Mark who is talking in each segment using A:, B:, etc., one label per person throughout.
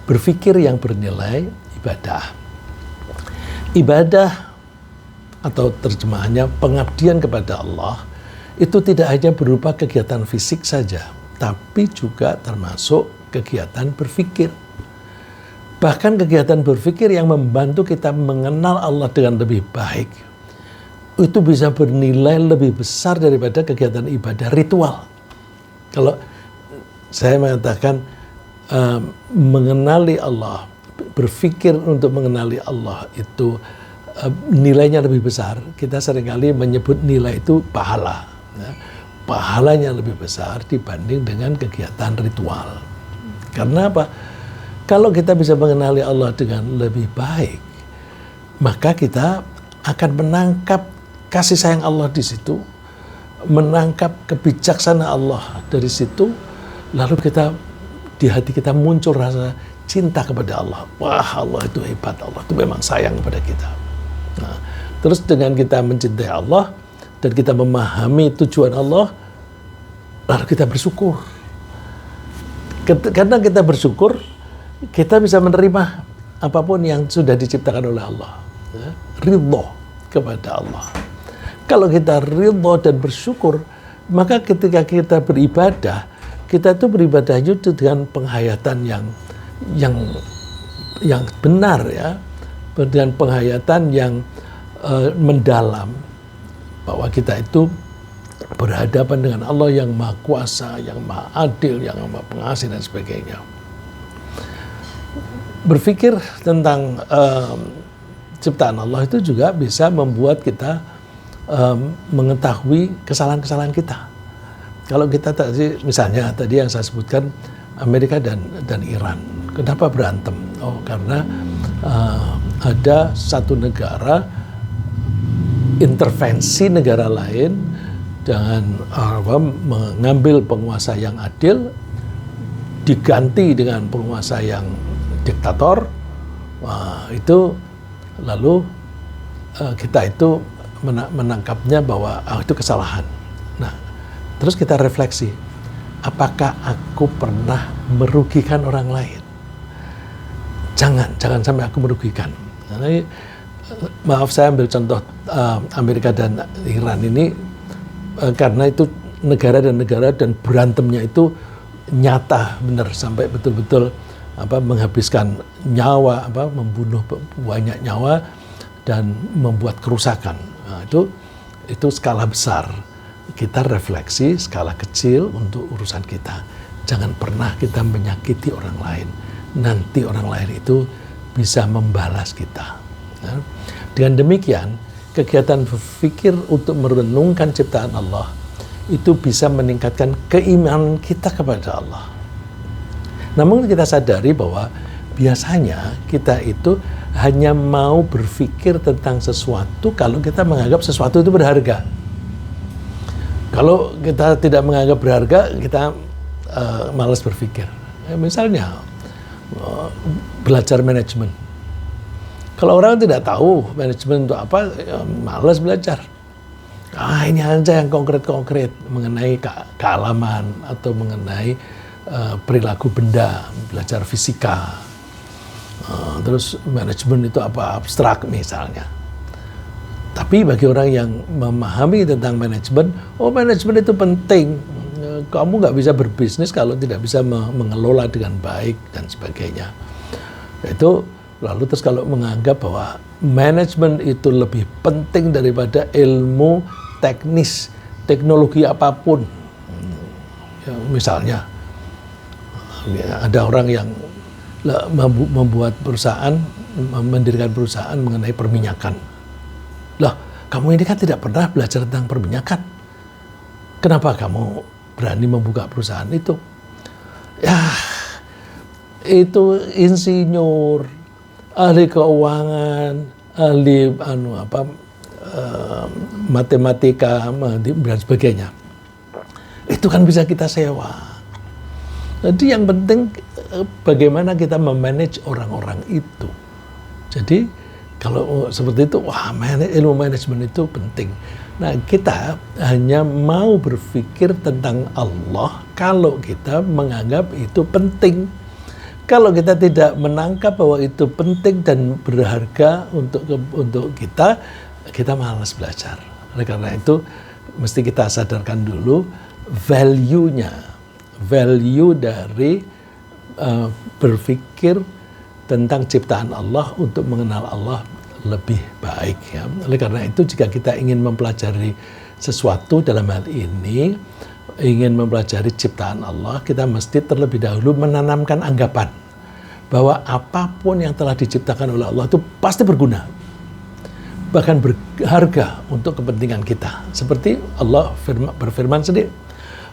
A: berpikir yang bernilai ibadah. Ibadah atau terjemahannya pengabdian kepada Allah itu tidak hanya berupa kegiatan fisik saja, tapi juga termasuk kegiatan berpikir. Bahkan kegiatan berpikir yang membantu kita mengenal Allah dengan lebih baik itu bisa bernilai lebih besar daripada kegiatan ibadah ritual. Kalau saya mengatakan mengenali Allah, berpikir untuk mengenali Allah itu nilainya lebih besar. Kita seringkali menyebut nilai itu pahala. Ya. Pahalanya lebih besar dibanding dengan kegiatan ritual. Karena apa? Kalau kita bisa mengenali Allah dengan lebih baik, maka kita akan menangkap kasih sayang Allah di situ, menangkap kebijaksanaan Allah dari situ, lalu di hati kita muncul rasa cinta kepada Allah. Wah, Allah itu hebat, Allah itu memang sayang kepada kita. Nah, terus dengan kita mencintai Allah dan kita memahami tujuan Allah, lalu kita bersyukur. Karena kita bersyukur, kita bisa menerima apapun yang sudah diciptakan oleh Allah. Ya, ridho kepada Allah. Kalau kita ridho dan bersyukur, maka ketika kita beribadah, kita itu beribadah itu dengan penghayatan yang benar, ya, dengan penghayatan yang mendalam, bahwa kita itu berhadapan dengan Allah yang Maha Kuasa, yang Maha Adil, yang Maha Pengasih dan sebagainya. Berpikir tentang ciptaan Allah itu juga bisa membuat kita mengetahui kesalahan-kesalahan kita. Kalau kita misalnya tadi yang saya sebutkan Amerika dan Iran, kenapa berantem? Oh, karena ada satu negara intervensi negara lain dengan mengambil penguasa yang adil diganti dengan penguasa yang diktator. Wah, itu lalu kita itu menangkapnya bahwa itu kesalahan. Nah, terus kita refleksi, apakah aku pernah merugikan orang lain? Jangan sampai aku merugikan. Nah, maaf, saya ambil contoh Amerika dan Iran ini karena itu negara dan berantemnya itu nyata benar sampai betul-betul menghabiskan nyawa, membunuh banyak nyawa dan membuat kerusakan. Nah, itu skala besar. Kita refleksi skala kecil untuk urusan kita. Jangan pernah kita menyakiti orang lain. Nanti orang lain itu bisa membalas kita. Nah, dengan demikian, kegiatan berpikir untuk merenungkan ciptaan Allah itu bisa meningkatkan keimanan kita kepada Allah. Namun kita sadari bahwa biasanya kita itu hanya mau berpikir tentang sesuatu kalau kita menganggap sesuatu itu berharga. Kalau kita tidak menganggap berharga, kita malas berpikir. Misalnya, belajar manajemen. Kalau orang tidak tahu manajemen itu apa, malas belajar. Ini aja yang konkret-konkret mengenai kealaman atau mengenai perilaku benda, belajar fisika. Terus manajemen itu apa, abstrak misalnya. Tapi bagi orang yang memahami tentang manajemen, manajemen itu penting. Kamu nggak bisa berbisnis kalau tidak bisa mengelola dengan baik dan sebagainya. Itu lalu terus kalau menganggap bahwa manajemen itu lebih penting daripada ilmu teknis, teknologi apapun. Ya, misalnya, ada orang yang membuat perusahaan, mendirikan perusahaan mengenai perminyakan. Lah, kamu ini kan tidak pernah belajar tentang perminyakan. Kenapa kamu berani membuka perusahaan itu? Ya, itu insinyur, ahli keuangan, ahli matematika dan sebagainya. Itu kan bisa kita sewa. Jadi yang penting bagaimana kita memanage orang-orang itu. Jadi kalau seperti itu, ilmu manajemen itu penting. Nah, kita hanya mau berpikir tentang Allah kalau kita menganggap itu penting. Kalau kita tidak menangkap bahwa itu penting dan berharga untuk kita malas belajar. Oleh karena itu, mesti kita sadarkan dulu value dari berpikir tentang ciptaan Allah untuk mengenal Allah lebih baik. Ya. Oleh karena itu, jika kita ingin mempelajari sesuatu dalam hal ini, ingin mempelajari ciptaan Allah, kita mesti terlebih dahulu menanamkan anggapan bahwa apapun yang telah diciptakan oleh Allah itu pasti berguna, bahkan berharga untuk kepentingan kita. Seperti Allah berfirman sendiri,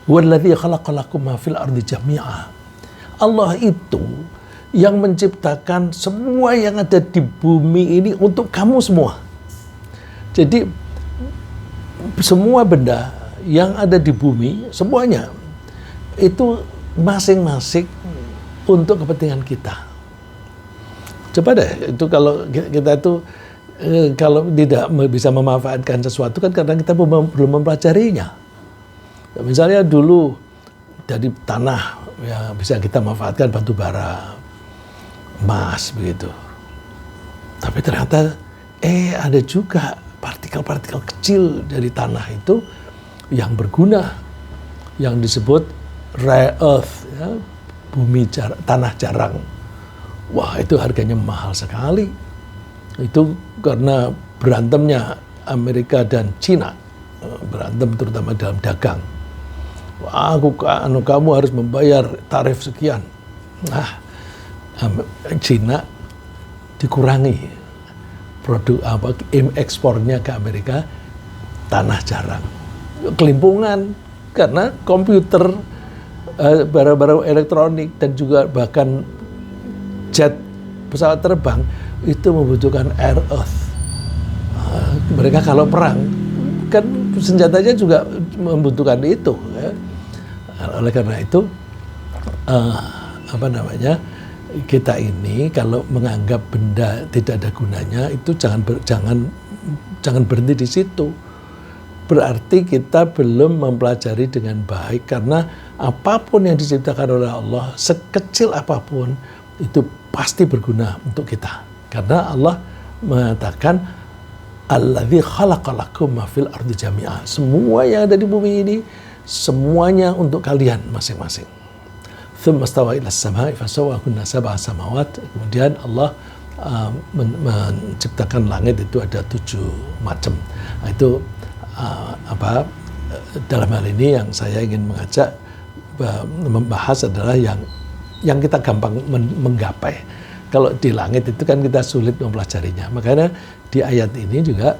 A: "Walladzi khalaqalakum ma fil ardi jami'a." Allah itu yang menciptakan semua yang ada di bumi ini untuk kamu semua. Jadi semua benda yang ada di bumi, semuanya itu masing-masing untuk kepentingan kita. Coba deh, itu kalau kita itu kalau tidak bisa memanfaatkan sesuatu kan karena kita belum mempelajarinya. Misalnya dulu dari tanah ya bisa kita manfaatkan batu bara, emas begitu. Tapi ternyata ada juga partikel-partikel kecil dari tanah itu yang berguna, yang disebut rare earth, ya, tanah jarang. Wah, itu harganya mahal sekali. Itu karena berantemnya Amerika dan Cina, berantem terutama dalam dagang. Wah, kamu harus membayar tarif sekian. Nah, Cina dikurangi produk ekspornya ke Amerika, tanah jarang. Kelimpungan karena komputer, barang-barang elektronik dan juga bahkan jet pesawat terbang itu membutuhkan rare earth. Mereka kalau perang kan senjatanya juga membutuhkan itu. Ya. Oleh karena itu kita ini kalau menganggap benda tidak ada gunanya itu jangan berhenti di situ. Berarti kita belum mempelajari dengan baik, karena apapun yang diciptakan oleh Allah, sekecil apapun, itu pasti berguna untuk kita. Karena Allah mengatakan, "Alladzi khalaqalakum ma fil ardi jami'a." Semua yang ada di bumi ini, semuanya untuk kalian masing-masing. Tsumma stawa ilas sama'i fasawwahunna sab'a samawat. Kemudian Allah menciptakan langit itu ada 7 macam. Nah, itu dalam hal ini yang saya ingin mengajak membahas adalah yang kita gampang menggapai. Kalau di langit itu kan kita sulit mempelajarinya. Makanya di ayat ini juga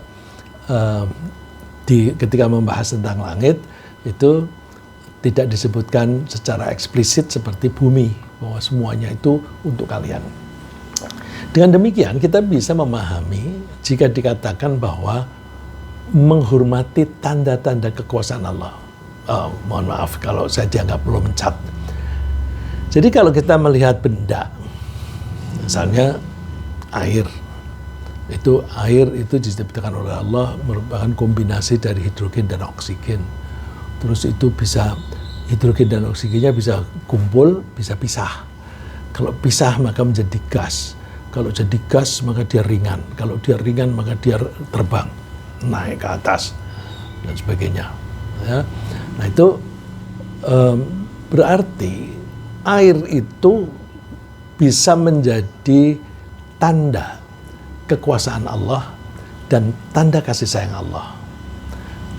A: ketika membahas tentang langit itu tidak disebutkan secara eksplisit seperti bumi, bahwa semuanya itu untuk kalian. Dengan demikian kita bisa memahami jika dikatakan bahwa menghormati tanda-tanda kekuasaan Allah. Mohon maaf kalau saya dianggap belum mencat. Jadi kalau kita melihat benda, misalnya air itu diciptakan oleh Allah merupakan kombinasi dari hidrogen dan oksigen. Terus itu bisa hidrogen dan oksigennya bisa kumpul, bisa pisah. Kalau pisah maka menjadi gas. Kalau jadi gas maka dia ringan. Kalau dia ringan maka dia terbang, naik ke atas dan sebagainya. Ya. Nah itu berarti air itu bisa menjadi tanda kekuasaan Allah dan tanda kasih sayang Allah.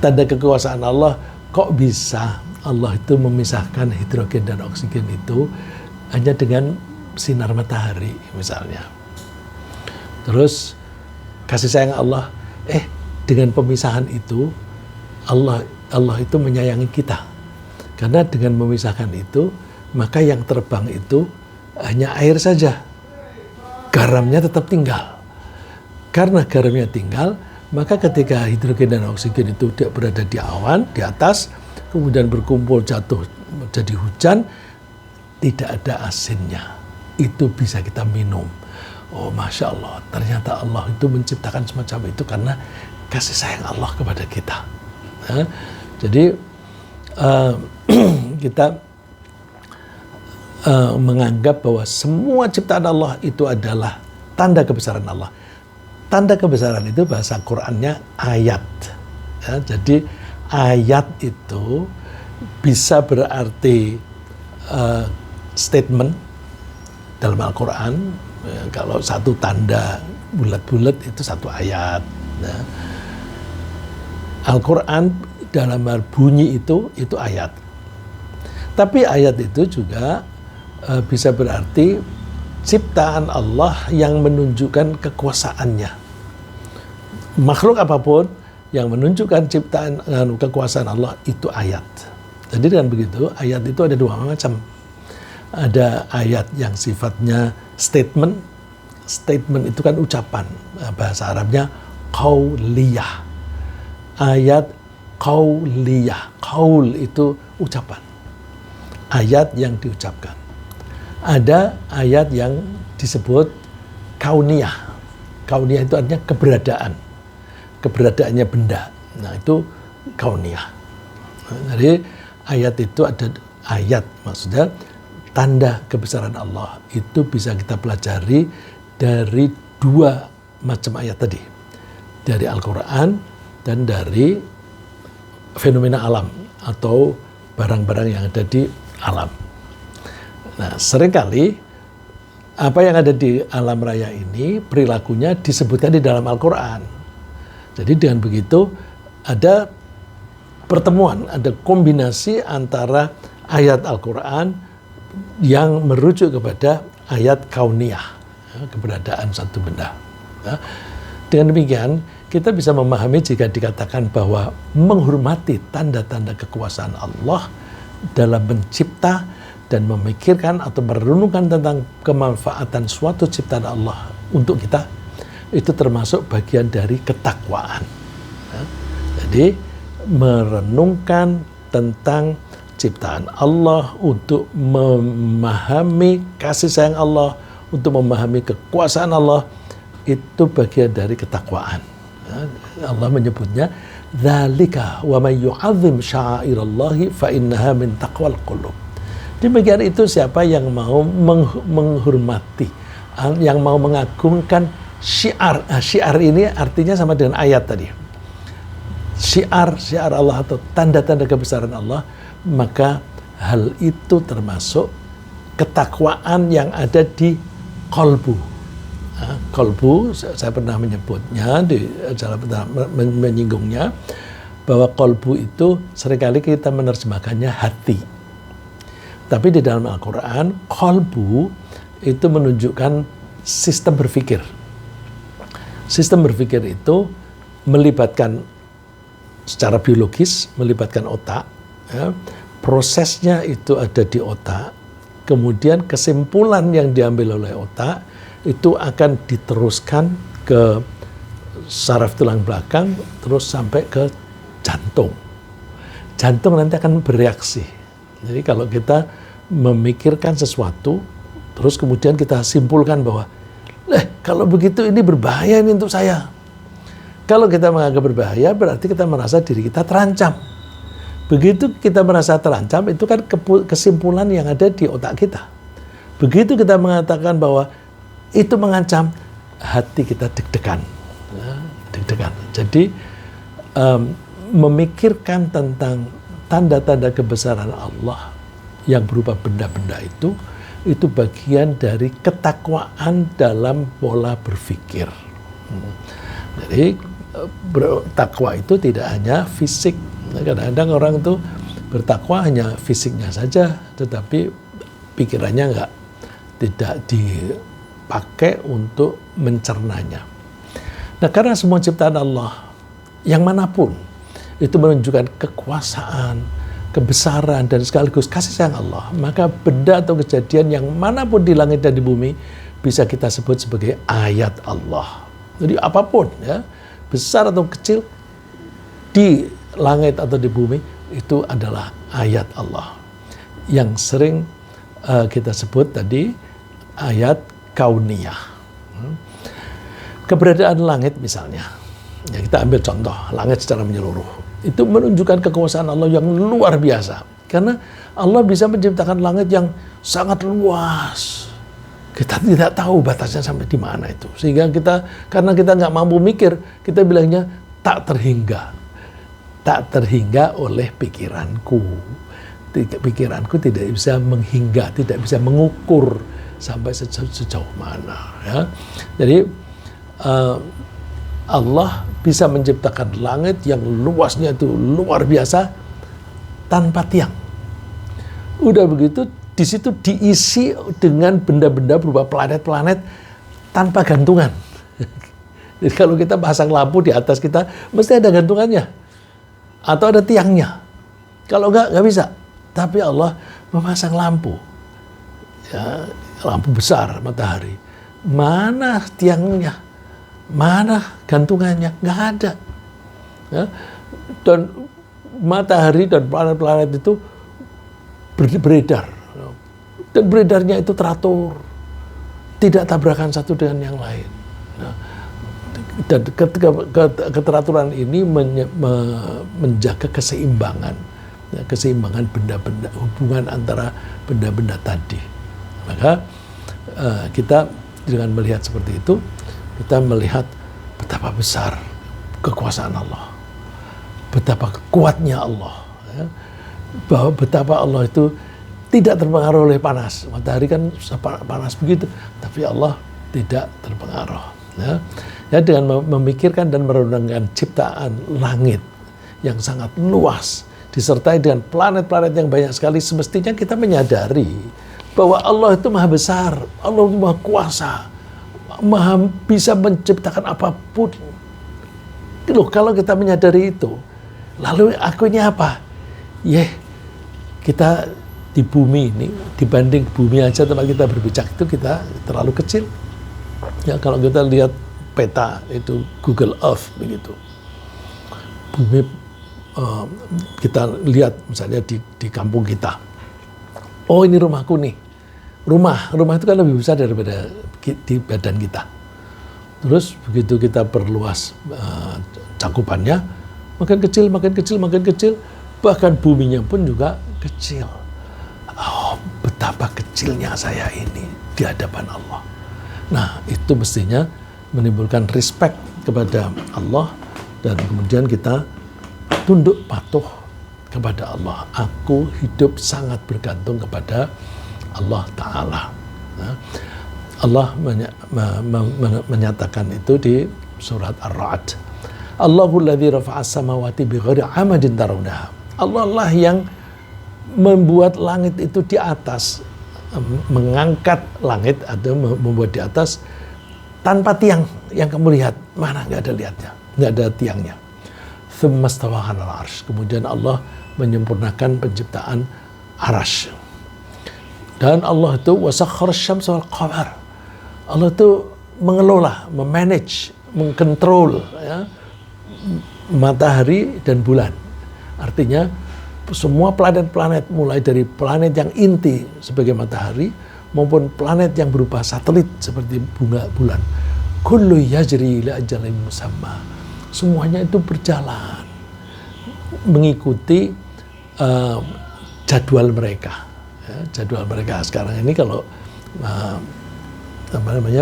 A: Tanda kekuasaan Allah, kok bisa Allah itu memisahkan hidrogen dan oksigen itu hanya dengan sinar matahari misalnya. Terus kasih sayang Allah, dengan pemisahan itu Allah itu menyayangi kita. Karena dengan memisahkan itu, maka yang terbang itu hanya air saja. Garamnya tetap tinggal. Karena garamnya tinggal, maka ketika hidrogen dan oksigen itu berada di awan, di atas, kemudian berkumpul jatuh jadi hujan, tidak ada asinnya. Itu bisa kita minum. Oh, Masya Allah, ternyata Allah itu menciptakan semacam itu karena kasih sayang Allah kepada kita. Jadi kita menganggap bahwa semua ciptaan Allah itu adalah tanda kebesaran Allah. Tanda kebesaran itu bahasa Qur'annya ayat. Ya, jadi ayat itu bisa berarti statement dalam Al-Quran. Ya, kalau satu tanda bulat-bulat itu satu ayat. Ya. Al-Quran dalam hal bunyi itu ayat. Tapi ayat itu juga bisa berarti ciptaan Allah yang menunjukkan kekuasaannya. Makhluk apapun yang menunjukkan ciptaan kekuasaan Allah itu ayat. Jadi dengan begitu, ayat itu ada dua macam. Ada ayat yang sifatnya statement. Statement itu kan ucapan. Bahasa Arabnya qauliyah. Ayat qauliyah. Qaul itu ucapan. Ayat yang diucapkan. Ada ayat yang disebut kauniyah. Kauniyah itu artinya keberadaan. Keberadaannya benda. Nah, itu kauniyah. Jadi ayat itu ada ayat, maksudnya tanda kebesaran Allah. Itu bisa kita pelajari dari dua macam ayat tadi. Dari Al-Quran dan dari fenomena alam atau barang-barang yang ada di alam. Nah, seringkali apa yang ada di alam raya ini perilakunya disebutkan di dalam Al-Quran. Jadi dengan begitu ada pertemuan, ada kombinasi antara ayat Al-Quran yang merujuk kepada ayat kauniyah, keberadaan satu benda. Dengan demikian kita bisa memahami jika dikatakan bahwa menghormati tanda-tanda kekuasaan Allah dalam mencipta dan memikirkan atau merenungkan tentang kemanfaatan suatu ciptaan Allah untuk kita, itu termasuk bagian dari ketakwaan. Jadi merenungkan tentang ciptaan Allah, untuk memahami kasih sayang Allah, untuk memahami kekuasaan Allah, itu bagian dari ketakwaan. Allah menyebutnya dzalika wa may yu'azzim sya'airallahi fa innaha min taqwal qulub. Demikian itu siapa yang mau menghormati, yang mau mengagungkan syiar. Syiar ini artinya sama dengan ayat tadi. Syiar Allah atau tanda-tanda kebesaran Allah, maka hal itu termasuk ketakwaan yang ada di kolbu. Kolbu, saya pernah menyebutnya, saya pernah menyinggungnya, bahwa kolbu itu seringkali kita menerjemahkannya hati. Tapi di dalam Al-Quran, kolbu itu menunjukkan sistem berpikir. Sistem berpikir itu melibatkan secara biologis, melibatkan otak. Ya. Prosesnya itu ada di otak. Kemudian kesimpulan yang diambil oleh otak itu akan diteruskan ke saraf tulang belakang, terus sampai ke jantung. Jantung nanti akan bereaksi. Jadi kalau kita memikirkan sesuatu, terus kemudian kita simpulkan bahwa, kalau begitu ini berbahaya ini untuk saya. Kalau kita menganggap berbahaya, berarti kita merasa diri kita terancam. Begitu kita merasa terancam, itu kan kesimpulan yang ada di otak kita. Begitu kita mengatakan bahwa itu mengancam, hati kita deg-degan. Deg-degan. Jadi memikirkan tentang tanda-tanda kebesaran Allah yang berupa benda-benda itu bagian dari ketakwaan dalam pola berpikir. Jadi takwa itu tidak hanya fisik. Kadang-kadang orang itu bertakwa hanya fisiknya saja, tetapi pikirannya tidak dipakai untuk mencernanya. Nah, karena semua ciptaan Allah yang manapun itu menunjukkan kekuasaan, kebesaran, dan sekaligus kasih sayang Allah, maka benda atau kejadian yang manapun di langit dan di bumi bisa kita sebut sebagai ayat Allah. Jadi apapun, ya, besar atau kecil, di langit atau di bumi, itu adalah ayat Allah. Yang sering kita sebut tadi ayat kauniyah. Keberadaan langit misalnya, ya kita ambil contoh langit secara menyeluruh, itu menunjukkan kekuasaan Allah yang luar biasa. Karena Allah bisa menciptakan langit yang sangat luas. Kita tidak tahu batasnya sampai di mana itu. Sehingga karena kita nggak mampu mikir, kita bilangnya tak terhingga. Tak terhingga oleh pikiranku. Pikiranku tidak bisa menghingga, tidak bisa mengukur sampai sejauh mana. Ya. Jadi Allah bisa menciptakan langit yang luasnya itu luar biasa tanpa tiang. Udah begitu, di situ diisi dengan benda-benda berupa planet-planet tanpa gantungan. Jadi kalau kita pasang lampu di atas kita, mesti ada gantungannya. Atau ada tiangnya. Kalau nggak bisa. Tapi Allah memasang lampu. Ya, lampu besar, matahari. Mana tiangnya? Mana gantungannya? Nggak ada. Ya. Dan matahari dan planet-planet itu beredar. Dan beredarnya itu teratur. Tidak tabrakan satu dengan yang lain. Nah, dan keteraturan ini menjaga keseimbangan. Keseimbangan benda-benda, hubungan antara benda-benda tadi. Maka kita dengan melihat seperti itu, kita melihat betapa besar kekuasaan Allah, betapa kuatnya Allah, ya. Bahwa betapa Allah itu tidak terpengaruh oleh panas. Matahari kan panas begitu, tapi Allah tidak terpengaruh. Ya, ya, dengan memikirkan dan merenungkan ciptaan langit yang sangat luas, disertai dengan planet-planet yang banyak sekali, semestinya kita menyadari bahwa Allah itu maha besar, Allah itu maha kuasa, maha bisa menciptakan apapun. Loh, kalau kita menyadari itu, lalu akunya apa? Kita di bumi ini, dibanding bumi aja tempat kita berpijak itu kita terlalu kecil. Ya, kalau kita lihat peta itu Google Earth begitu, bumi kita lihat misalnya di kampung kita, oh ini rumahku nih, rumah itu kan lebih besar daripada di badan kita. Terus begitu kita perluas cakupannya, makin kecil, bahkan buminya pun juga kecil. Oh, betapa kecilnya saya ini di hadapan Allah. Nah, itu mestinya menimbulkan respect kepada Allah, dan kemudian kita tunduk patuh kepada Allah. Aku hidup sangat bergantung kepada Allah Ta'ala. Nah, Allah menyatakan itu di surat Ar-Ra'd. Allahul ladzi rafa'as samawati bighairi 'amadin tarawnaha. Allah lah yang membuat langit itu di atas, mengangkat langit atau membuat di atas tanpa tiang yang kamu lihat. Mana, nggak ada lihatnya, nggak ada tiangnya. Tsumma stawa 'alal 'arsy. Kemudian Allah menyempurnakan penciptaan arasy. Dan Allah itu wasakhkhara asy-syamsa wal qamar. Allah itu mengelola, memanage, mengkontrol, ya, matahari dan bulan. Artinya semua planet-planet, mulai dari planet yang inti sebagai matahari maupun planet yang berupa satelit seperti bulan. Kullu yajri ila ajalin musamma. Semuanya itu berjalan mengikuti jadwal mereka. Ya, jadwal mereka sekarang ini kalau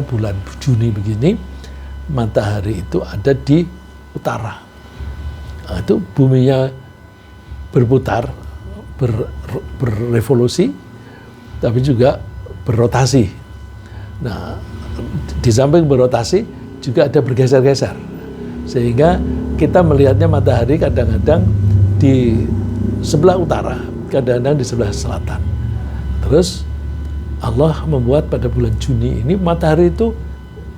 A: bulan Juni begini, matahari itu ada di utara. Nah, itu buminya berputar, berrevolusi, tapi juga berrotasi. Nah, di samping berrotasi juga ada bergeser-geser. Sehingga kita melihatnya matahari kadang-kadang di sebelah utara, kadang-kadang di sebelah selatan. Terus Allah membuat pada bulan Juni ini matahari itu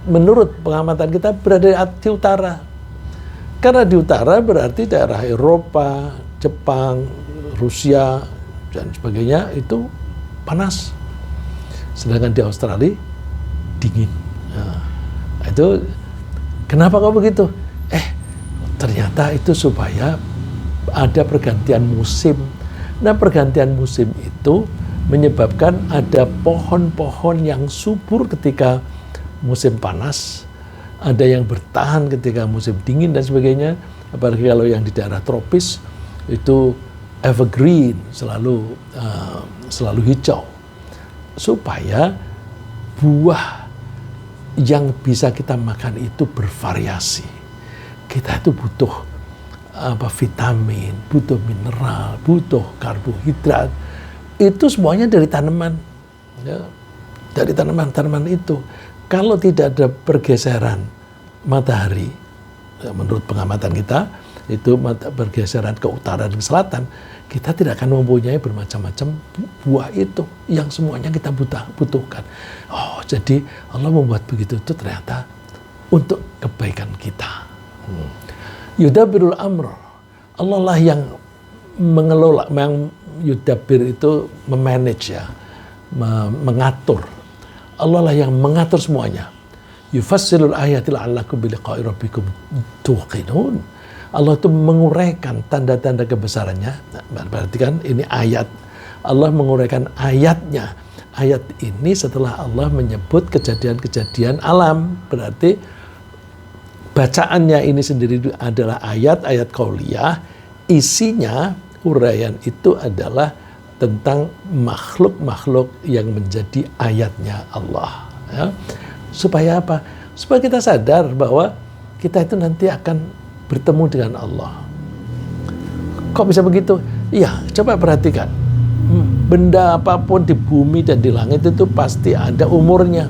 A: menurut pengamatan kita berada di utara. Karena di utara berarti daerah Eropa, Jepang, Rusia, dan sebagainya itu panas. Sedangkan di Australia dingin. Nah, itu kenapa kok begitu? Ternyata itu supaya ada pergantian musim. Nah, pergantian musim itu menyebabkan ada pohon-pohon yang subur ketika musim panas, ada yang bertahan ketika musim dingin dan sebagainya. Apalagi kalau yang di daerah tropis itu evergreen, selalu hijau, supaya buah yang bisa kita makan itu bervariasi. Kita itu butuh vitamin, butuh mineral, butuh karbohidrat. Itu semuanya dari tanaman, ya, dari tanaman itu. Kalau tidak ada pergeseran matahari, ya, menurut pengamatan kita, itu bergeseran ke utara dan ke selatan, kita tidak akan mempunyai bermacam-macam buah itu yang semuanya kita butuhkan. Oh, jadi Allah membuat begitu itu ternyata untuk kebaikan kita. Yudabbirul amr. Allah lah yang mengelola, yang yudabbir itu memanage, ya, mengatur. Allah lah yang mengatur semuanya. Yufassilul ayati la'allakum biliqa'i rabbikum tuqinun. Allah itu menguraikan tanda-tanda kebesarannya. Berarti kan ini ayat. Allah menguraikan ayatnya. Ayat ini setelah Allah menyebut kejadian-kejadian alam. Berarti bacaannya ini sendiri adalah ayat-ayat qauliyah. Isinya, uraian itu adalah tentang makhluk-makhluk yang menjadi ayatnya Allah. Ya. Supaya apa? Supaya kita sadar bahwa kita itu nanti akan bertemu dengan Allah. Kok bisa begitu? Iya, coba perhatikan. Benda apapun di bumi dan di langit itu pasti ada umurnya.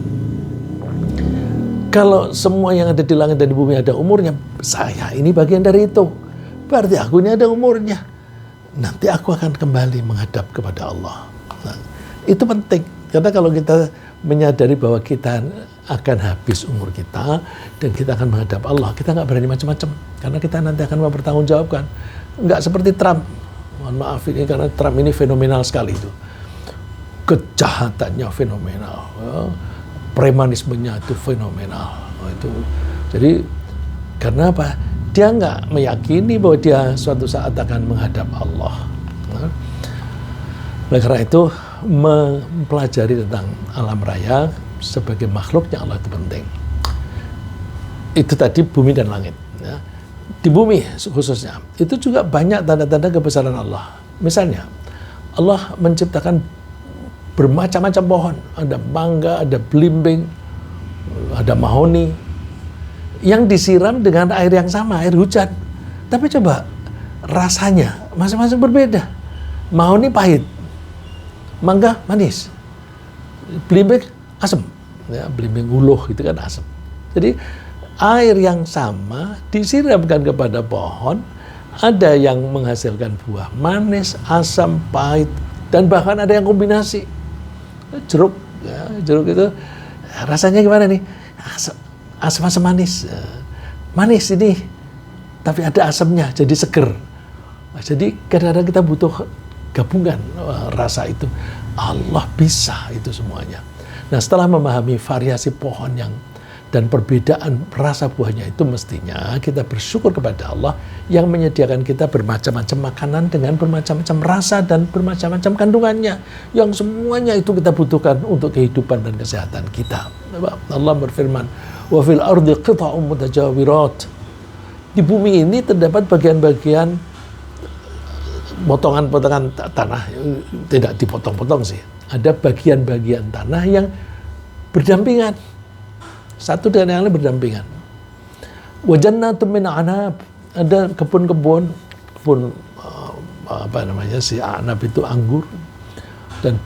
A: Kalau semua yang ada di langit dan di bumi ada umurnya, saya ini bagian dari itu. Berarti aku ini ada umurnya. Nanti aku akan kembali menghadap kepada Allah. Nah, itu penting. Karena kalau kita menyadari bahwa kita akan habis umur kita dan kita akan menghadap Allah, kita nggak berani macam-macam karena kita nanti akan mempertanggungjawabkan. Nggak seperti Trump. Mohon maaf ini karena Trump ini fenomenal sekali itu, kejahatannya fenomenal, ya. Premanismenya itu fenomenal. Itu jadi karena apa? Dia nggak meyakini bahwa dia suatu saat akan menghadap Allah. Nah, oleh karena itu mempelajari tentang alam raya sebagai makhluknya Allah itu penting. Itu tadi bumi dan langit. Ya. Di bumi khususnya, itu juga banyak tanda-tanda kebesaran Allah. Misalnya, Allah menciptakan bermacam-macam pohon. Ada mangga, ada belimbing, ada mahoni, yang disiram dengan air yang sama, air hujan. Tapi coba, rasanya masing-masing berbeda. Mahoni pahit, mangga manis, belimbing asam, ya, belimbing uluh itu kan asam. Jadi air yang sama disiramkan kepada pohon, ada yang menghasilkan buah manis, asam, pahit, dan bahkan ada yang kombinasi. Jeruk, ya, jeruk itu rasanya gimana nih? Asam manis, manis ini, tapi ada asamnya, jadi seger. Jadi kadang-kadang kita butuh gabungan rasa itu. Allah bisa itu semuanya. Nah, setelah memahami variasi pohon dan perbedaan rasa buahnya itu, mestinya kita bersyukur kepada Allah yang menyediakan kita bermacam-macam makanan dengan bermacam-macam rasa dan bermacam-macam kandungannya, yang semuanya itu kita butuhkan untuk kehidupan dan kesehatan kita. Allah berfirman, wa fil ardi qita'un mutajawirat. Di bumi ini terdapat bagian-bagian potongan-potongan tanah, tidak dipotong-potong sih. Ada bagian-bagian tanah yang berdampingan, satu dengan yang lain berdampingan. Wa jannatun min anab, ada kebun si anab itu anggur dan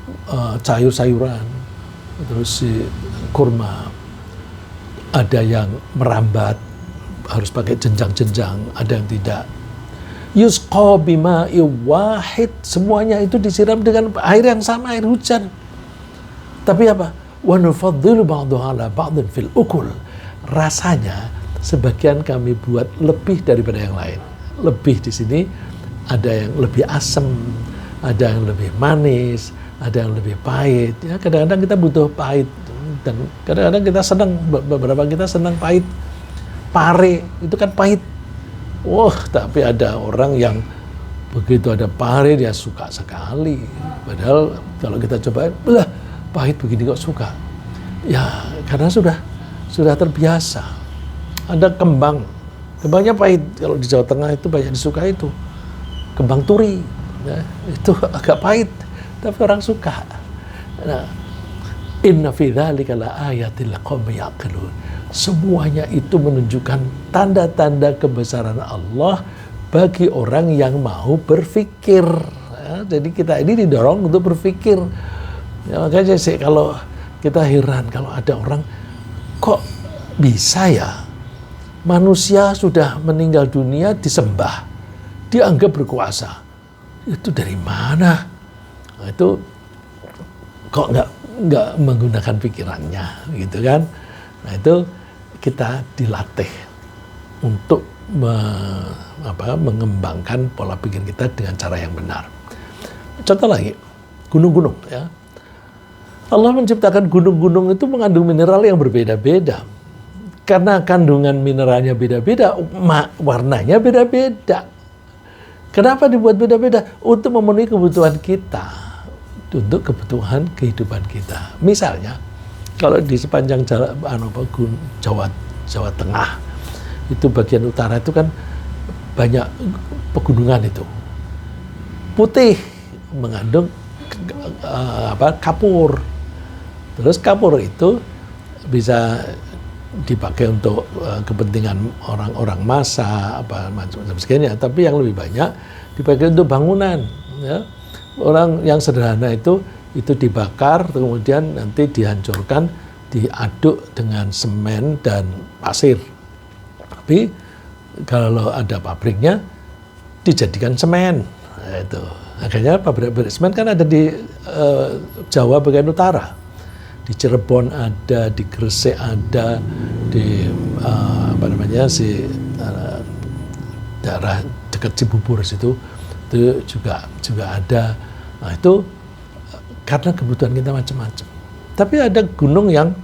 A: sayur-sayuran, terus si kurma. Ada yang merambat harus pakai jenjang-jenjang, ada yang tidak. Yusqa bima'i wahid, semuanya itu disiram dengan air yang sama, air hujan. Tapi apa? Wa nufaddilu ba'daha 'ala ba'din fil ukul. Rasanya sebagian kami buat lebih daripada yang lain. Lebih di sini ada yang lebih asam, ada yang lebih manis, ada yang lebih pahit. Ya, kadang-kadang kita butuh pahit dan kadang-kadang kita senang, beberapa kita senang pahit. Pare itu kan pahit. Wah, tapi ada orang yang begitu ada pare dia suka sekali. Padahal kalau kita coba, lah pahit begini kok suka. Ya, karena sudah terbiasa. Ada kembangnya pahit. Kalau di Jawa Tengah itu banyak disuka itu. Kembang turi. Ya, itu agak pahit, tapi orang suka. Nah, inna fi dzalika laayatil liqaumin yaqilun. Semuanya itu menunjukkan tanda-tanda kebesaran Allah bagi orang yang mau berpikir. Ya, jadi kita ini didorong untuk berpikir. Ya, makanya sih kalau kita heran kalau ada orang kok bisa ya manusia sudah meninggal dunia disembah, dianggap berkuasa. Itu dari mana? Nah, itu kok nggak menggunakan pikirannya, gitu kan? Nah itu kita dilatih untuk mengembangkan pola pikir kita dengan cara yang benar. Contoh lagi, gunung-gunung ya. Allah menciptakan gunung-gunung itu mengandung mineral yang berbeda-beda. Karena kandungan mineralnya beda-beda, warnanya beda-beda. Kenapa dibuat beda-beda? Untuk memenuhi kebutuhan kita, untuk kebutuhan kehidupan kita. Misalnya, kalau di sepanjang Jawa Tengah, itu bagian utara itu kan banyak pegunungan itu. Putih mengandung kapur. Terus kapur itu bisa dipakai untuk kepentingan orang-orang massa macam sebagainya, tapi yang lebih banyak dipakai untuk bangunan ya. Orang yang sederhana itu dibakar kemudian nanti dihancurkan, diaduk dengan semen dan pasir. Tapi kalau ada pabriknya dijadikan semen. Nah, itu akhirnya pabrik semen kan ada di Jawa bagian utara. Di Cirebon ada, di Gresik ada, di daerah dekat Cibubur situ itu juga ada. Nah itu karena kebutuhan kita macam-macam. Tapi ada gunung yang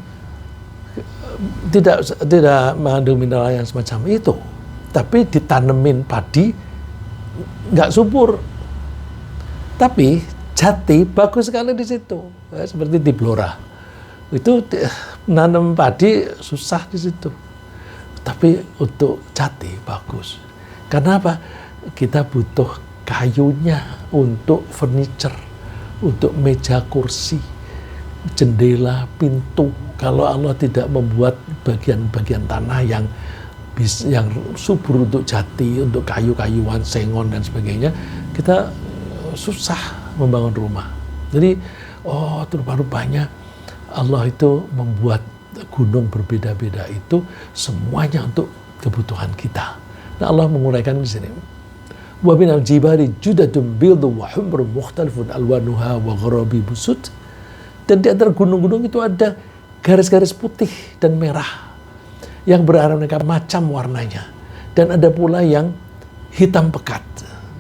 A: tidak mengandung mineral yang semacam itu, tapi ditanemin padi nggak subur. Tapi jati bagus sekali di situ, seperti di Blora. Itu menanam padi susah di situ, tapi untuk jati bagus. Karena apa? Kita butuh kayunya untuk furniture, untuk meja kursi, jendela, pintu. Kalau Allah tidak membuat bagian-bagian tanah yang subur untuk jati, untuk kayu-kayuan, sengon dan sebagainya, kita susah membangun rumah. Jadi, rupanya Allah itu membuat gunung berbeda-beda itu semuanya untuk kebutuhan kita. Nah Allah menguraikan di sini. Wa minal jibali judadun bildu wa humrun mukhtalifun alwanuha wa gharabi busud. Dan di antara gunung-gunung itu ada garis-garis putih dan merah yang beraneka macam warnanya. Dan ada pula yang hitam pekat.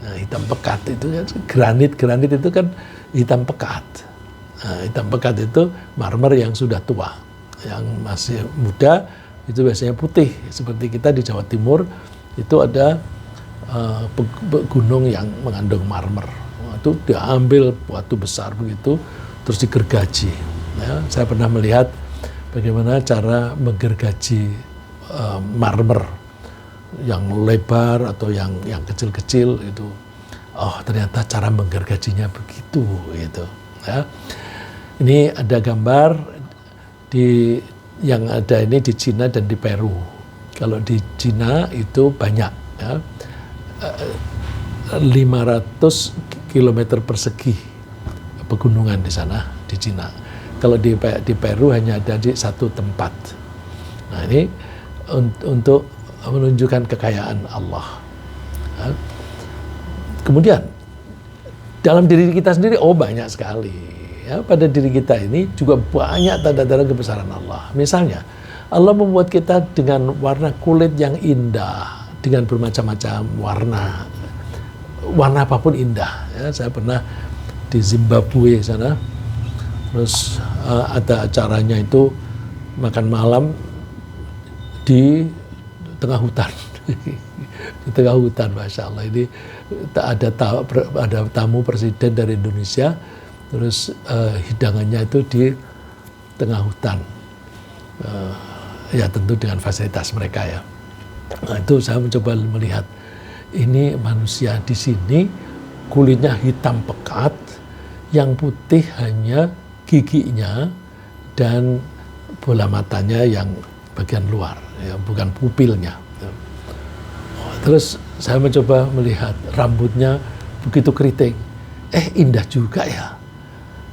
A: Nah, hitam pekat itu kan granit itu kan hitam pekat. Nah, hitam pekat itu marmer yang sudah tua, yang masih muda itu biasanya putih. Seperti kita di Jawa Timur itu ada gunung yang mengandung marmer. Itu diambil batu besar begitu, terus digergaji. Ya, saya pernah melihat bagaimana cara menggergaji marmer yang lebar atau yang kecil-kecil itu. Oh ternyata cara menggergajinya begitu gitu. Ya. Ini ada gambar yang ada ini di Cina dan di Peru. Kalau di Cina itu banyak, ya, 500 km persegi pegunungan di sana di Cina. Kalau di Peru hanya ada di satu tempat. Nah ini untuk menunjukkan kekayaan Allah. Ya. Kemudian dalam diri kita sendiri banyak sekali. Ya, pada diri kita ini juga banyak tanda-tanda kebesaran Allah. Misalnya, Allah membuat kita dengan warna kulit yang indah, dengan bermacam-macam warna. Warna apapun indah. Ya, saya pernah di Zimbabwe sana, terus ada acaranya itu makan malam di tengah hutan. Di tengah hutan, Masya Allah. Ini ada tamu presiden dari Indonesia, terus hidangannya itu di tengah hutan, ya tentu dengan fasilitas mereka ya. Nah, itu saya mencoba melihat ini manusia di sini kulitnya hitam pekat, yang putih hanya giginya dan bola matanya yang bagian luar, ya, bukan pupilnya. Terus saya mencoba melihat rambutnya begitu keriting. Indah juga ya.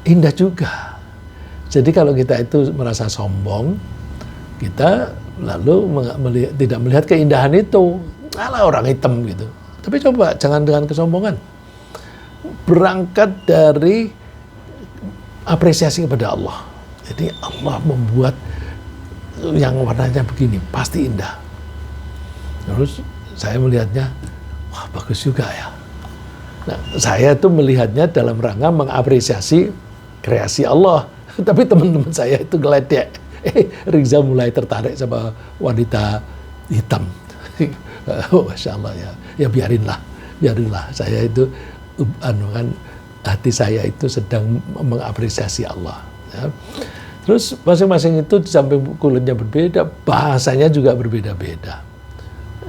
A: Indah juga. Jadi kalau kita itu merasa sombong, kita lalu tidak melihat keindahan itu. Alah, orang hitam gitu. Tapi coba jangan dengan kesombongan. Berangkat dari apresiasi kepada Allah. Jadi Allah membuat yang warnanya begini, pasti indah. Terus saya melihatnya, wah bagus juga ya. Nah, saya tuh melihatnya dalam rangka mengapresiasi kreasi Allah. Tapi teman-teman saya itu geledek. Riza mulai tertarik sama wanita hitam. Oh, Masya Allah ya. Ya biarinlah. Saya itu, kan, hati saya itu sedang mengapresiasi Allah. Ya. Terus masing-masing itu di samping kulitnya berbeda, bahasanya juga berbeda-beda.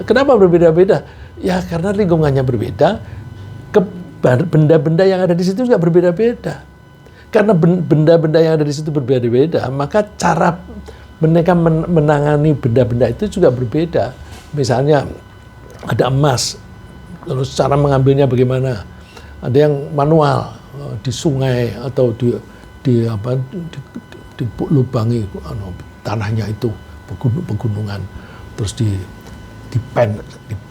A: Kenapa berbeda-beda? Ya karena lingkungannya berbeda, benda-benda yang ada di situ juga berbeda-beda. Karena benda-benda yang ada di situ berbeda-beda, maka cara mereka menangani benda-benda itu juga berbeda. Misalnya ada emas, terus cara mengambilnya bagaimana? Ada yang manual di sungai atau dilubangi tanahnya itu pegunungan, terus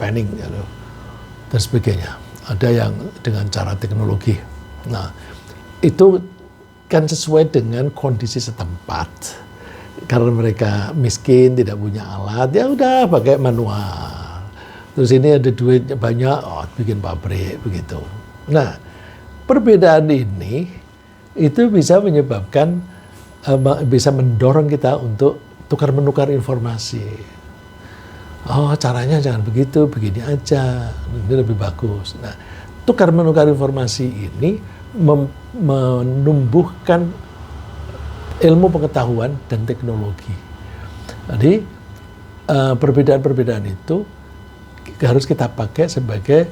A: panning dan sebagainya. Ada yang dengan cara teknologi. Nah, itu kan sesuai dengan kondisi setempat. Karena mereka miskin, tidak punya alat, ya udah pakai manual. Terus ini ada duit banyak, bikin pabrik begitu. Nah, perbedaan ini itu bisa menyebabkan, bisa mendorong kita untuk tukar-menukar informasi. Oh, caranya jangan begitu, begini aja, ini lebih bagus. Nah, tukar-menukar informasi ini menumbuhkan ilmu pengetahuan dan teknologi. Jadi, perbedaan-perbedaan itu harus kita pakai sebagai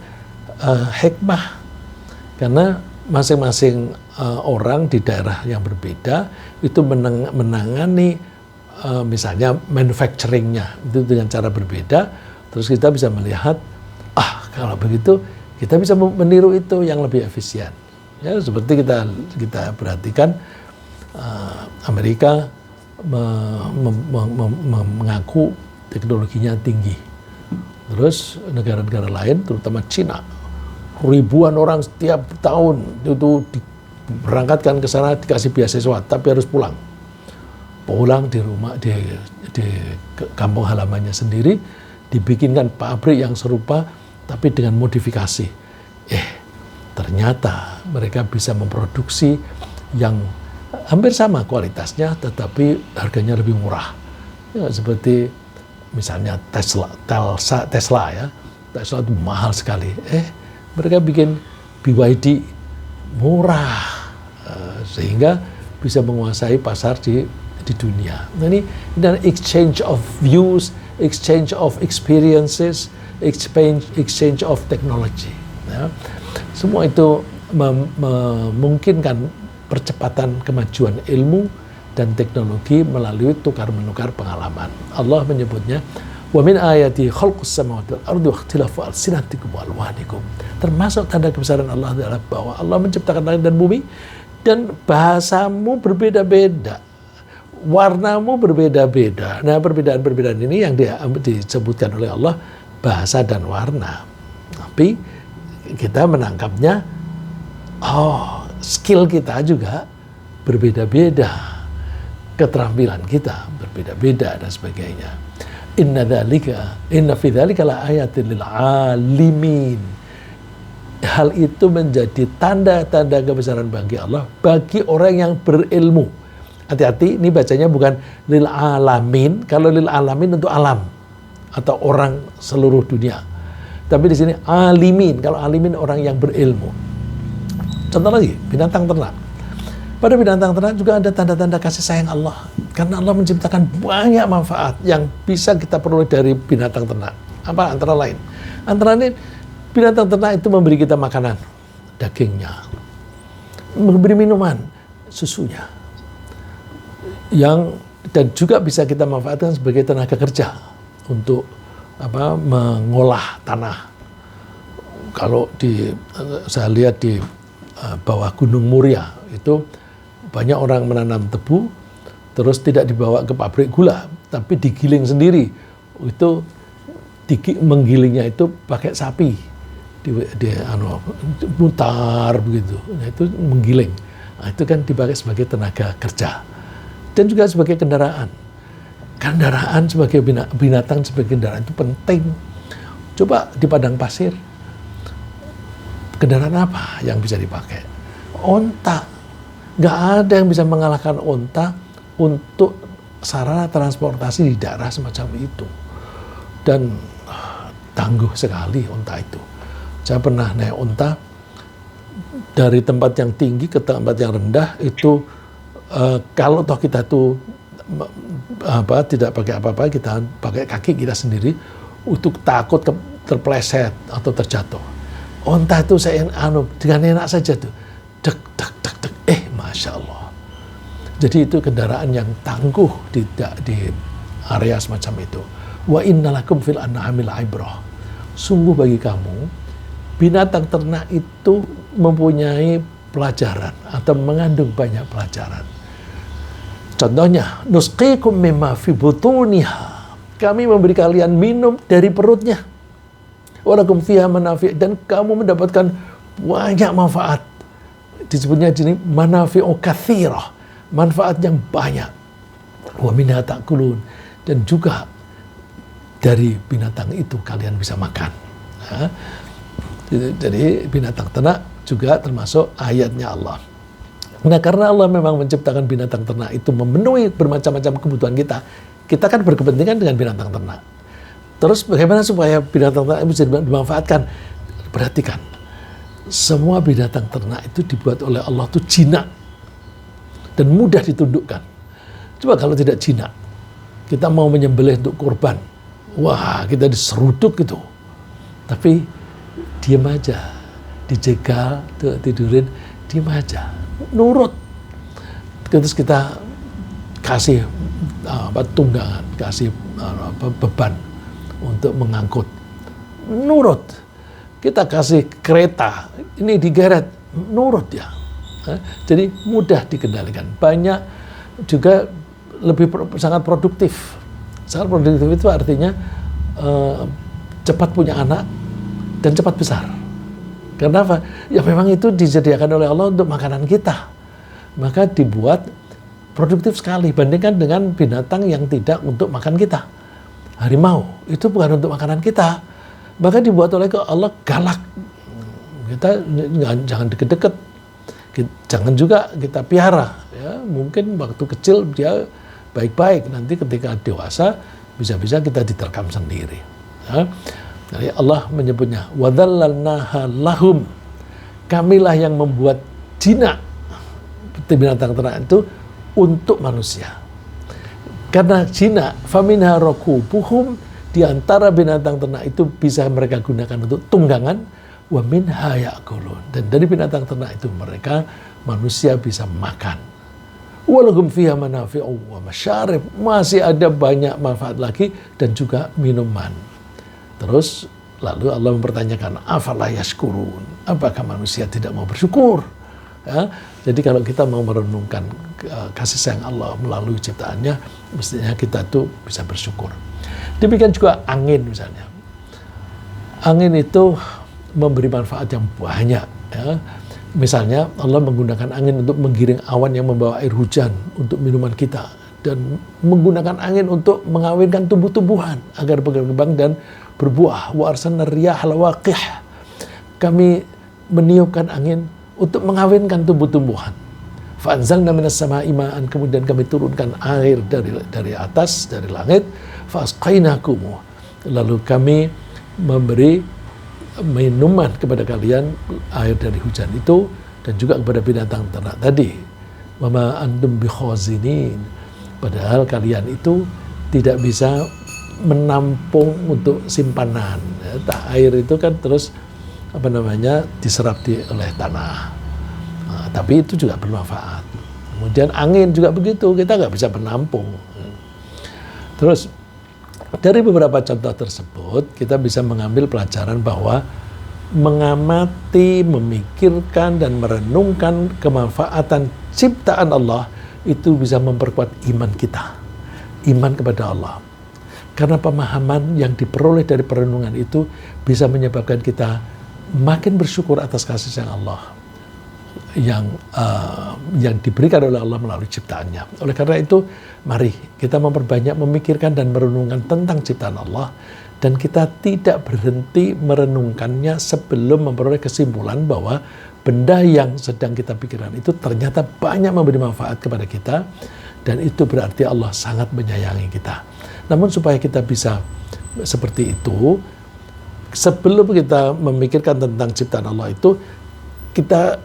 A: hikmah. Karena masing-masing orang di daerah yang berbeda itu menangani misalnya manufacturing-nya itu dengan cara berbeda, terus kita bisa melihat, kalau begitu kita bisa meniru itu yang lebih efisien. Ya, seperti kita perhatikan Amerika mengaku teknologinya tinggi, terus negara-negara lain, terutama Cina, ribuan orang setiap tahun itu diberangkatkan ke sana dikasih beasiswa, tapi harus pulang di rumah, di kampung halamannya sendiri dibikinkan pabrik yang serupa tapi dengan modifikasi. Ternyata mereka bisa memproduksi yang hampir sama kualitasnya tetapi harganya lebih murah. Ya, seperti misalnya Tesla ya. Tesla itu mahal sekali. Mereka bikin BYD murah sehingga bisa menguasai pasar di dunia. Nah, ini dan exchange of views, exchange of experiences, exchange of technology. Ya. Semua itu memungkinkan percepatan kemajuan ilmu dan teknologi melalui tukar-menukar pengalaman. Allah menyebutnya, wa min ayati khalqus samawati wal ardi wa ikhtilafu alsinatikum wa alwanikum. Termasuk tanda kebesaran Allah adalah bahwa Allah menciptakan langit dan bumi dan bahasamu berbeda-beda. Warnamu berbeda-beda. Nah, perbedaan-perbedaan ini yang disebutkan oleh Allah bahasa dan warna. Tapi kita menangkapnya, skill kita juga berbeda-beda. Keterampilan kita berbeda-beda dan sebagainya. Inna fi dzalika la ayatin lil alimin. Hal itu menjadi tanda-tanda kebesaran bagi Allah bagi orang yang berilmu. Hati-hati, ini bacanya bukan lil alamin. Kalau lil alamin untuk alam atau orang seluruh dunia. Tapi di sini alimin. Kalau alimin orang yang berilmu. Contoh lagi, binatang ternak. Pada binatang ternak juga ada tanda-tanda kasih sayang Allah. Karena Allah menciptakan banyak manfaat yang bisa kita peroleh dari binatang ternak. Apa antara lain? Antara lain, binatang ternak itu memberi kita makanan dagingnya. Memberi minuman, susunya. Dan juga bisa kita manfaatkan sebagai tenaga kerja untuk mengolah tanah. Kalau saya lihat di bawah Gunung Muria itu banyak orang menanam tebu, terus tidak dibawa ke pabrik gula, tapi digiling sendiri. Itu menggilingnya itu pakai sapi, mutar begitu. Nah, itu menggiling. Nah, itu kan dipakai sebagai tenaga kerja dan juga sebagai kendaraan. Kendaraan sebagai binatang sebagai kendaraan itu penting. Coba di padang pasir, kendaraan apa yang bisa dipakai? Onta. Nggak ada yang bisa mengalahkan onta untuk sarana transportasi di daerah semacam itu. Dan tangguh sekali onta itu. Saya pernah naik onta dari tempat yang tinggi ke tempat yang rendah itu, kalau toh kita tuh tidak pakai apa-apa, kita pakai kaki kita sendiri untuk takut terpleset atau terjatuh. Onta itu saya dengan enak saja tuh, dek dek dek dek, masya Allah. Jadi itu kendaraan yang tangguh di area semacam itu. Wa innalakum fil an'amil ibrah. Sungguh bagi kamu binatang ternak itu mempunyai pelajaran atau mengandung banyak pelajaran. Contohnya, nusqikum mimma fi butuniha. Kami memberi kalian minum dari perutnya. Walakum fiha manafi', dan kamu mendapatkan banyak manfaat. Disebutnya sini manafi'u katsirah, manfaat yang banyak. Wa minha ta'kulun, dan juga dari binatang itu kalian bisa makan. Nah, jadi binatang ternak juga termasuk ayatnya Allah. Nah, karena Allah memang menciptakan binatang ternak itu memenuhi bermacam-macam kebutuhan kita. Kita kan berkepentingan dengan binatang ternak. Terus bagaimana supaya binatang ternak bisa dimanfaatkan? Perhatikan, semua binatang ternak itu dibuat oleh Allah itu jinak dan mudah ditundukkan. Coba kalau tidak jinak, kita mau menyembelih untuk kurban, wah kita diseruduk gitu. Tapi diam aja, dijegal, tidurin, diam aja, nurut. Terus kita kasih tunggangan, kasih beban untuk mengangkut, nurut. Kita kasih kereta, ini digeret, nurut ya. Jadi mudah dikendalikan. Banyak juga sangat produktif. Sangat produktif itu artinya cepat punya anak dan cepat besar. Kenapa? Ya memang itu disediakan oleh Allah untuk makanan kita. Maka dibuat produktif sekali. Bandingkan dengan binatang yang tidak untuk makan kita. Harimau itu bukan untuk makanan kita. Maka dibuat oleh Allah galak. Kita jangan deket-deket. Jangan juga kita piara. Ya, mungkin waktu kecil dia baik-baik. Nanti ketika dewasa bisa-bisa kita diterkam sendiri. Ya. Jadi Allah menyebutnya wadhallalnaha lahum. Kamilah yang membuat jinak binatang ternak itu untuk manusia. Karena jinak faminha rakubuhum, di antara binatang ternak itu bisa mereka gunakan untuk tunggangan, wa minha ya'kulun, dan dari binatang ternak itu mereka manusia bisa makan. Walahum fiha manafi'u wa masyarib, masih ada banyak manfaat lagi dan juga minuman. Terus lalu Allah mempertanyakan, afala yashkurun, apakah manusia tidak mau bersyukur? Ya, jadi kalau kita mau merenungkan kasih sayang Allah melalui ciptaannya, mestinya kita tuh bisa bersyukur. Demikian juga angin misalnya. Angin itu memberi manfaat yang banyak. Ya. Misalnya Allah menggunakan angin untuk menggiring awan yang membawa air hujan untuk minuman kita, dan menggunakan angin untuk mengawinkan tumbuh-tumbuhan agar berkembang dan berbuah. Wa arsalna riyah lawaqih. Kami meniupkan angin untuk mengawinkan tumbuh-tumbuhan. Fa anzalna minas sama'i ma'an, kemudian kami turunkan air dari atas, dari langit. Fa asqainakum, lalu kami memberi minuman kepada kalian air dari hujan itu, dan juga kepada binatang ternak tadi. Wa ma antum bikhazinin, padahal kalian itu tidak bisa menampung untuk simpanan. Ya, air itu kan terus diserap oleh tanah. Tapi itu juga bermanfaat. Kemudian angin juga begitu, kita nggak bisa menampung. Terus dari beberapa contoh tersebut kita bisa mengambil pelajaran bahwa mengamati, memikirkan dan merenungkan kemanfaatan ciptaan Allah itu bisa memperkuat iman kita, iman kepada Allah. Karena pemahaman yang diperoleh dari perenungan itu bisa menyebabkan kita makin bersyukur atas kasih sayang Allah yang diberikan oleh Allah melalui ciptaannya. Oleh karena itu, mari kita memperbanyak memikirkan dan merenungkan tentang ciptaan Allah, dan kita tidak berhenti merenungkannya sebelum memperoleh kesimpulan bahwa benda yang sedang kita pikirkan itu ternyata banyak memberi manfaat kepada kita, dan itu berarti Allah sangat menyayangi kita. Namun supaya kita bisa seperti itu, sebelum kita memikirkan tentang ciptaan Allah itu, kita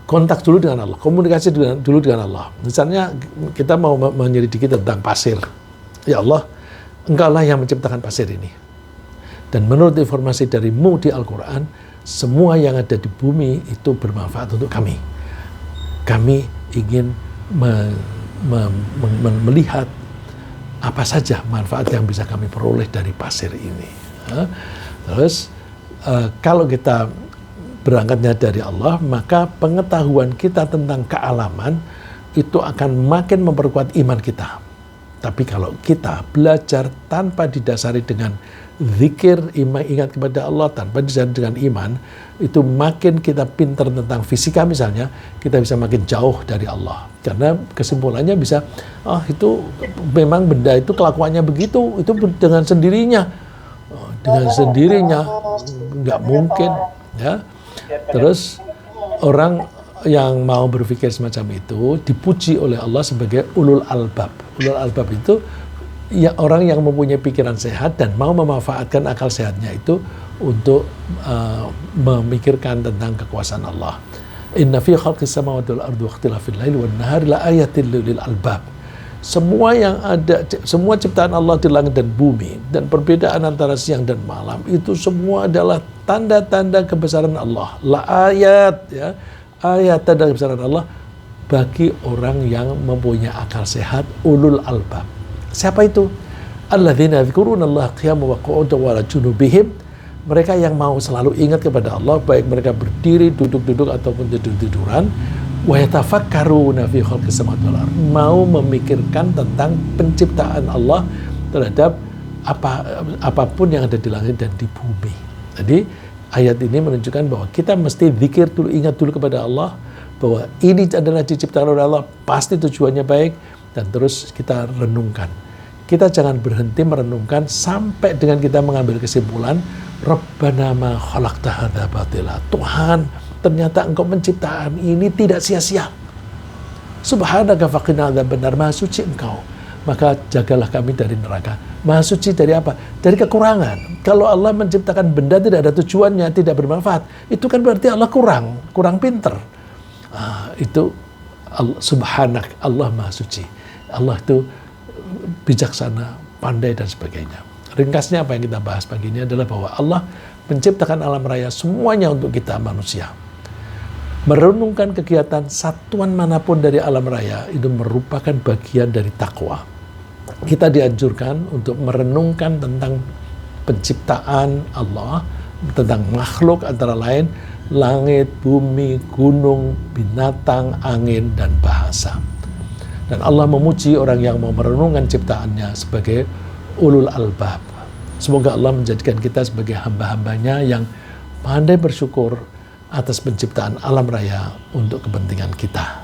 A: kontak dulu dengan Allah, komunikasi dulu dengan Allah. Misalnya kita mau menyelidiki tentang pasir. Ya Allah, Engkaulah yang menciptakan pasir ini. Dan menurut informasi darimu di Al-Quran, semua yang ada di bumi itu bermanfaat untuk kami. Kami ingin melihat apa saja manfaat yang bisa kami peroleh dari pasir ini. Terus kalau kita berangkatnya dari Allah, maka pengetahuan kita tentang kealaman itu akan makin memperkuat iman kita. Tapi kalau kita belajar tanpa didasari dengan zikir, ingat kepada Allah, tanpa didasari dengan iman, itu makin kita pintar tentang fisika misalnya, kita bisa makin jauh dari Allah. Karena kesimpulannya bisa, itu memang benda itu kelakuannya begitu, itu dengan sendirinya. Dengan sendirinya, nggak mungkin. Ya. Terus orang yang mau berpikir semacam itu dipuji oleh Allah sebagai ulul albab. Ulul albab itu ya orang yang mempunyai pikiran sehat dan mau memanfaatkan akal sehatnya itu untuk memikirkan tentang kekuasaan Allah. Inna fi khalqis samawati wal ardi wa ikhtilafil laili wan nahari la ayatin lil albab. Semua yang ada, semua ciptaan Allah di langit dan bumi, dan perbedaan antara siang dan malam, itu semua adalah tanda-tanda kebesaran Allah. La ayat, ya, ayat tanda kebesaran Allah bagi orang yang mempunyai akal sehat, ulul albab. Siapa itu? Alladzina yadhkurunallaha qiyaman wa qu'udan wa 'ala junubihim. Mereka yang mau selalu ingat kepada Allah, baik mereka berdiri, duduk-duduk ataupun tidur-tiduran. Wa yatafakkaruna fi khalqis samawati wal ardh, mau memikirkan tentang penciptaan Allah terhadap apapun yang ada di langit dan di bumi. Jadi ayat ini menunjukkan bahwa kita mesti zikir dulu, ingat dulu kepada Allah bahwa ini adalah diciptakan oleh Allah, pasti tujuannya baik, dan terus kita renungkan. Kita jangan berhenti merenungkan sampai dengan kita mengambil kesimpulan, Rabbana ma khalaqta hadza batila. Tuhan, ternyata Engkau menciptakan ini tidak sia-sia. Subhanaka faqina adzabannar, maha suci Engkau, maka jagalah kami dari neraka. Maha suci dari apa? Dari kekurangan. Kalau Allah menciptakan benda tidak ada tujuannya, tidak bermanfaat, itu kan berarti Allah kurang pinter. Itu subhanak, Allah maha suci. Allah itu bijaksana, pandai dan sebagainya. Ringkasnya apa yang kita bahas pagi ini adalah bahwa Allah menciptakan alam raya semuanya untuk kita manusia. Merenungkan kegiatan satuan manapun dari alam raya itu merupakan bagian dari takwa. Kita dianjurkan untuk merenungkan tentang penciptaan Allah, tentang makhluk antara lain langit, bumi, gunung, binatang, angin, dan bahasa. Dan Allah memuji orang yang mau merenungkan ciptaannya sebagai ulul albab. Semoga Allah menjadikan kita sebagai hamba-hambanya yang pandai bersyukur atas penciptaan alam raya untuk kepentingan kita.